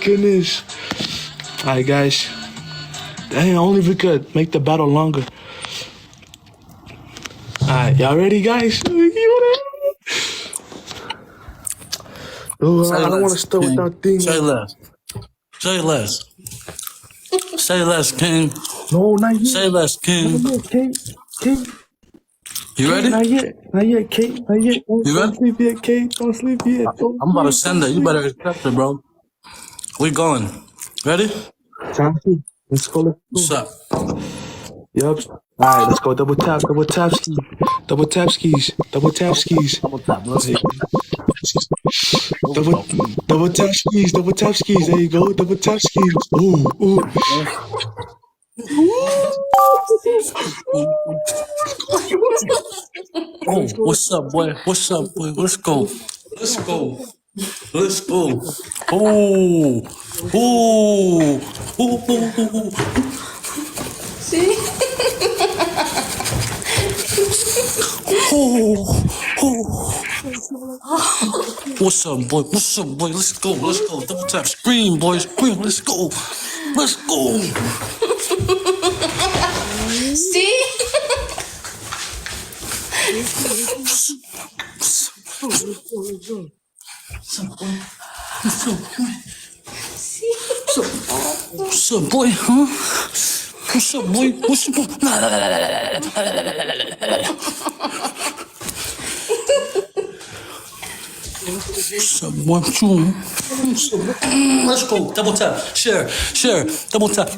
Goodness. Alright, guys. Dang, only if we could make the battle longer. Alright, y'all ready, guys? Oh, I don't want to start without thing. Say less. Say less. Say less, King. No, not yet. Say less, King. Not yet, Kate. You ready? Not yet, Kate. Not yet. You ready? Don't sleep yet, Kate. Don't sleep yet. I'm about to send it. You better accept it, bro. We going. Ready? Let's go. What's up? Yup. Alright, let's go. Double tap skis. Double tap skis. Double tap. Let's see. Double tap skis. Double tap skis. There you go. Double tap skis. Ooh. Oh, what's up, boy? What's up, boy? Let's go. Oh. See? What's up, boy? Let's go. Double tap. Scream, boys. Scream. Let's go. See? What's up, boy? Huh? What's up, boy? What's up, boy? Let's go. Double tap. Share. Double tap.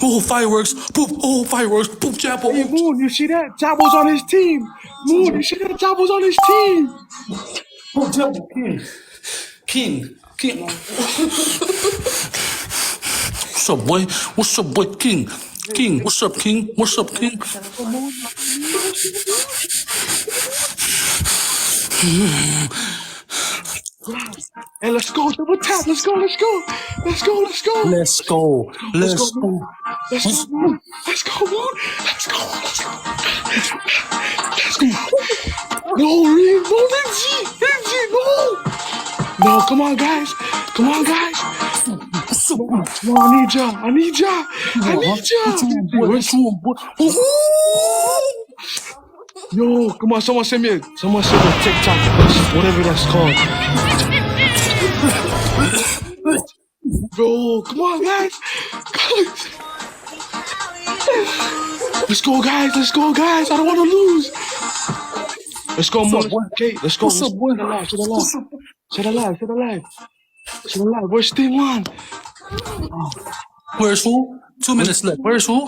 Oh, fireworks. Boop. Oh, fireworks. Boop, Jabbo. Hey, Moon, you see that? Jabbo's on his team. Moon, you see that? Jabbo's on his team. Oh, Jabbo. King. What's up, boy? King. What's up, King? Hey, let's go. Double tap. Let's go. Let's go. Moon. Let's go, Moon. No, Rinzi, no. No, come on, guys. Come on, I need ya. Yo, come on, someone send me a TikTok, whatever that's called. Bro, come on, guys. Let's go, guys. I don't want to lose. Let's go, Moon. Okay, let's go. Shut alive. Where's team one? Where's who? 2 minutes left. Where's who?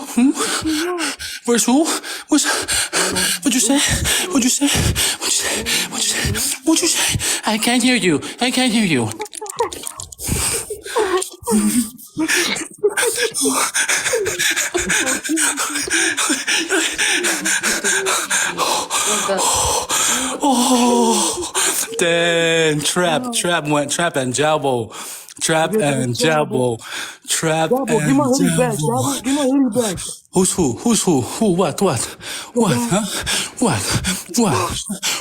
Where's who? What'd you say? I can't hear you. Oh, then trap and Jabbo. Trap and Jabbo. Give my hoodie back. Who's who? What? Huh? What? Huh?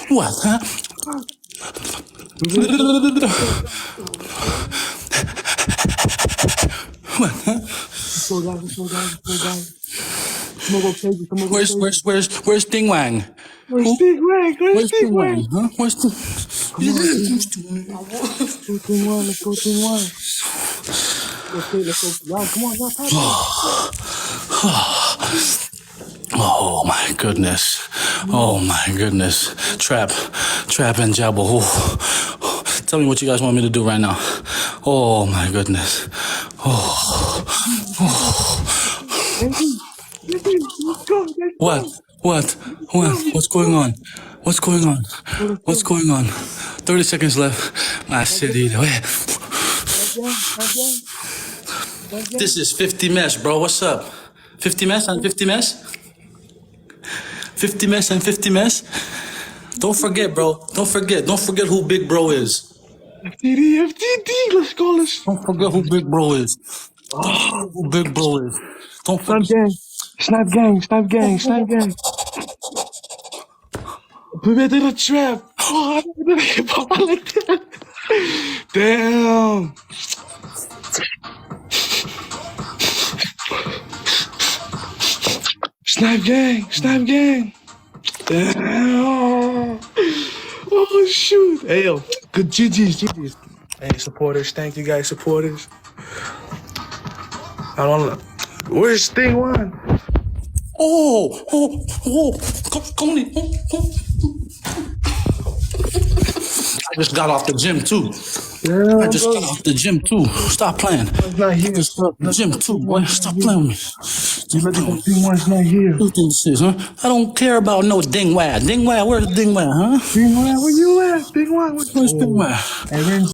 What? Huh? Let's go, guys. Where's Ding Wang? Where's Ding Wang? Huh? Where's the? Let's go, Team One. Let's go. Y'all, come on, y'all. Oh my goodness. Trap and Jabbo. Oh. Tell me what you guys want me to do right now. Oh my goodness. What? What's going on? 30 seconds left. My city. This is 50 mesh, bro. What's up? 50 mesh and 50 mesh? 50 mesh and 50 mesh? Don't forget, bro. Don't forget who Big Bro is. FTD, let's go. Don't forget who Big Bro is. Who Big Bro is. Don't forget. Snipe gang. Put me in the trap. Oh, I didn't hit Papa like that. Damn. Snipe gang. Damn. Oh, shoot. Hey, yo. Good GG's. Hey, supporters. Thank you, guys, supporters. I don't know. Where's Sting One? Come on. I just got off the gym too. Yeah, I just got off the gym too. Stop playing. It's not here. The gym too, boy. Stop playing with me. Sting One's not here. Who think this is, huh? I don't care about no Ding Wah. Ding Wah, where's Ding Wah, huh? Ding One, where you at? Ding One, Where's Ding Wah? Hey,